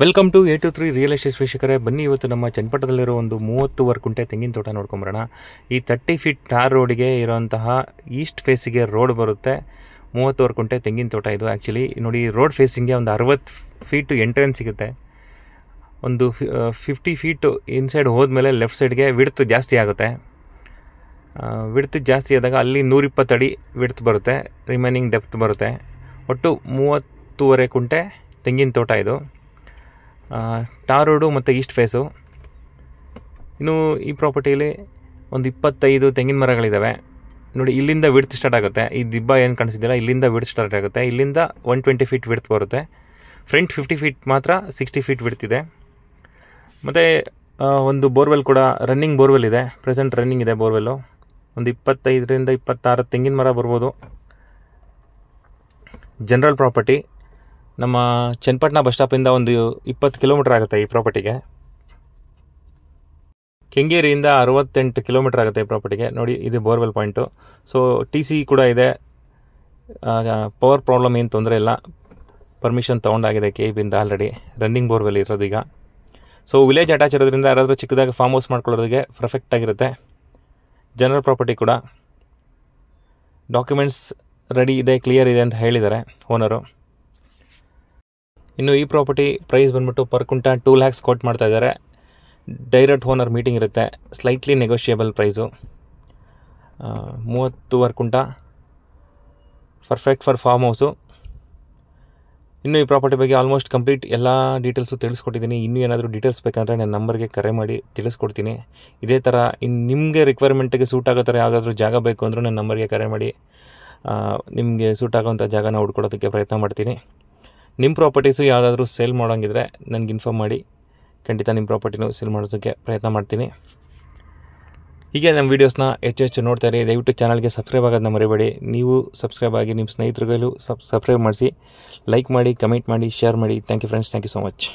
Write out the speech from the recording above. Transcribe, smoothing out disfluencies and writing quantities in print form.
Welcome to A23 real estate ವೀಕ್ಷಕರೇ. ಬನ್ನಿ ಇವತ್ತು ನಮ್ಮ ಚನ್ನಪಟ್ಟಣದಲ್ಲಿರೋ ಒಂದು 30 ಕುಂಟೆ ತೆಂಗಿನ ತೋಟ ನೋಡ್ಕೊಂಬರೋಣ. ಈ 30 ಫೀಟ್ ಟಾರ್ ರೋಡಿಗೆ ಇರೋಂತಹ ಈಸ್ಟ್ ಫೇಸಿಗೆ ರೋಡ್ ಬರುತ್ತೆ. 30 ಕುಂಟೆ ತೆಂಗಿನ ತೋಟ ಇದು. ಆ್ಯಕ್ಚುಲಿ ನೋಡಿ, ರೋಡ್ ಫೇಸಿಂಗ್ಗೆ ಒಂದು 60 ಫೀಟು ಎಂಟ್ರೆನ್ಸ್ ಸಿಗುತ್ತೆ. ಒಂದು 50 ಫೀಟು ಇನ್ಸೈಡ್ ಹೋದ್ಮೇಲೆ ಲೆಫ್ಟ್ ಸೈಡ್ಗೆ ವಿಡ್ತ್ ಜಾಸ್ತಿ ಆಗುತ್ತೆ. ವಿಡ್ತ್ ಜಾಸ್ತಿ ಆದಾಗ ಅಲ್ಲಿ 120 ಅಡಿ ವಿಡ್ತ್ ಬರುತ್ತೆ, ರಿಮೈನಿಂಗ್ ಡೆಪ್ತ್ ಬರುತ್ತೆ. ಒಟ್ಟು 30.5 ಕುಂಟೆ ತೆಂಗಿನ ತೋಟ ಇದು. ಟಾರ್ ರೋಡು ಮತ್ತು ಈಸ್ಟ್ ಫೇಸು. ಇನ್ನು ಈ ಪ್ರಾಪರ್ಟಿಯಲ್ಲಿ ಒಂದು 25 ತೆಂಗಿನ ಮರಗಳಿದ್ದಾವೆ ನೋಡಿ. ಇಲ್ಲಿಂದ ವಿಡ್ತ್ ಸ್ಟಾರ್ಟ್ ಆಗುತ್ತೆ. ಈ ದಿಬ್ಬ ಏನು ಕಾಣಿಸ್ತಿದ್ದಿಲ್ಲ, ಇಲ್ಲಿಂದ ವಿಡ್ತ್ ಸ್ಟಾರ್ಟ್ ಆಗುತ್ತೆ. ಇಲ್ಲಿಂದ 120 ಫೀಟ್ ವಿಡ್ತ್ ಬರುತ್ತೆ. ಫ್ರಂಟ್ 50 ಫೀಟ್ ಮಾತ್ರ 60 ಫೀಟ್ ವಿಡ್ತ್ ಇದೆ. ಮತ್ತು ಒಂದು ಬೋರ್ವೆಲ್ ಕೂಡ, ರನ್ನಿಂಗ್ ಬೋರ್ವೆಲ್ ಇದೆ, ಪ್ರೆಸೆಂಟ್ ರನ್ನಿಂಗ್ ಇದೆ ಬೋರ್ವೆಲ್ಲು. ಒಂದು 25ರಿಂದ 26 ತೆಂಗಿನ ಮರ ಬರ್ಬೋದು. General property. ನಮ್ಮ ಚನ್ನಪಟ್ಟಣ ಬಸ್ ಸ್ಟಾಪಿಂದ ಒಂದು 20 ಕಿಲೋಮೀಟರ್ ಆಗುತ್ತೆ ಈ ಪ್ರಾಪರ್ಟಿಗೆ. ಕೆಂಗೇರಿಯಿಂದ 68 ಕಿಲೋಮೀಟರ್ ಆಗುತ್ತೆ ಈ ಪ್ರಾಪರ್ಟಿಗೆ. ನೋಡಿ, ಇದು ಬೋರ್ವೆಲ್ ಪಾಯಿಂಟು. ಸೊ TC ಕೂಡ ಇದೆ. ಪವರ್ ಪ್ರಾಬ್ಲಮ್ ಏನು ತೊಂದರೆ ಇಲ್ಲ. ಪರ್ಮಿಷನ್ ತೊಗೊಂಡಾಗಿದೆ KEBಯಿಂದ ಆಲ್ರೆಡಿ. ರನ್ನಿಂಗ್ ಬೋರ್ವೆಲ್ ಇರೋದೀಗ. ಸೊ ವಿಲೇಜ್ ಅಟ್ಯಾಚ್ ಇರೋದ್ರಿಂದ ಯಾರಾದರೂ ಚಿಕ್ಕದಾಗಿ ಫಾರ್ಮ್ ಹೌಸ್ ಮಾಡ್ಕೊಳ್ಳೋದಕ್ಕೆ ಪರ್ಫೆಕ್ಟ್ ಆಗಿರುತ್ತೆ. ಜನರಲ್ ಪ್ರಾಪರ್ಟಿ ಕೂಡ. ಡಾಕ್ಯುಮೆಂಟ್ಸ್ ರೆಡಿ ಇದೆ, ಕ್ಲಿಯರ್ ಇದೆ ಅಂತ ಹೇಳಿದ್ದಾರೆ ಓನರು. ಇನ್ನು ಈ ಪ್ರಾಪರ್ಟಿ ಪ್ರೈಸ್ ಬಂದ್ಬಿಟ್ಟು ಪರ್ ಕುಂಟ 2 lakhs ಕೋಟ್ ಮಾಡ್ತಾ ಇದ್ದಾರೆ. ಡೈರೆಕ್ಟ್ ಓನರ್ ಮೀಟಿಂಗ್ ಇರುತ್ತೆ. Slightly negotiable price. 30 ಕುಂಟ, ಪರ್ಫೆಕ್ಟ್ ಫಾರ್ ಫಾರ್ಮ್ ಹೌಸು. ಇನ್ನು ಈ ಪ್ರಾಪರ್ಟಿ ಬಗ್ಗೆ ಆಲ್ಮೋಸ್ಟ್ ಕಂಪ್ಲೀಟ್ ಎಲ್ಲ ಡೀಟೇಲ್ಸು ತಿಳಿಸ್ಕೊಟ್ಟಿದ್ದೀನಿ. ಇನ್ನೂ ಏನಾದರೂ ಡೀಟೇಲ್ಸ್ ಬೇಕಂದರೆ ನನ್ನ ನಂಬರ್ಗೆ ಕರೆ ಮಾಡಿ ತಿಳಿಸ್ಕೊಡ್ತೀನಿ. ಇದೇ ಥರ ನಿಮಗೆ ರಿಕ್ವೈರ್ಮೆಂಟಿಗೆ ಸೂಟ್ ಆಗೋ ಥರ ಯಾವುದಾದ್ರೂ ಜಾಗ ಬೇಕು ಅಂದರೂ ನನ್ನ ನಂಬರ್ಗೆ ಕರೆ ಮಾಡಿ ನಿಮಗೆ ಸೂಟ್ ಆಗೋವಂಥ ಜಾಗನ ಹುಡ್ಕೊಡೋದಕ್ಕೆ ಪ್ರಯತ್ನ ಮಾಡ್ತೀನಿ. ನಿಮ್ಮ ಪ್ರಾಪರ್ಟೀಸು ಯಾವುದಾದ್ರೂ ಸೇಲ್ ಮಾಡೋಂಗಿದ್ರೆ ನನಗೆ ಇನ್ಫಾರ್ಮ್ ಮಾಡಿ. ಖಂಡಿತ ನಿಮ್ಮ ಪ್ರಾಪರ್ಟಿನೂ ಸೇಲ್ ಮಾಡೋದಕ್ಕೆ ಪ್ರಯತ್ನ ಮಾಡ್ತೀನಿ. ಹೀಗೆ ನಮ್ಮ ವೀಡಿಯೋಸ್ನ ಹೆಚ್ಚು ನೋಡ್ತಾ ಇರಿ. ದಯವಿಟ್ಟು ಚಾನಲ್ಗೆ ಸಬ್ಸ್ಕ್ರೈಬ್ ಆಗೋದನ್ನ ಮರಿಬೇಡಿ. ನೀವು ಸಬ್ಸ್ಕ್ರೈಬ್ ಆಗಿ ನಿಮ್ಮ ಸ್ನೇಹಿತರಿಗೂ ಸಬ್ಸ್ಕ್ರೈಬ್ ಮಾಡಿಸಿ, ಲೈಕ್ ಮಾಡಿ, ಕಮೆಂಟ್ ಮಾಡಿ, ಶೇರ್ ಮಾಡಿ. Thank you friends. Thank you so much.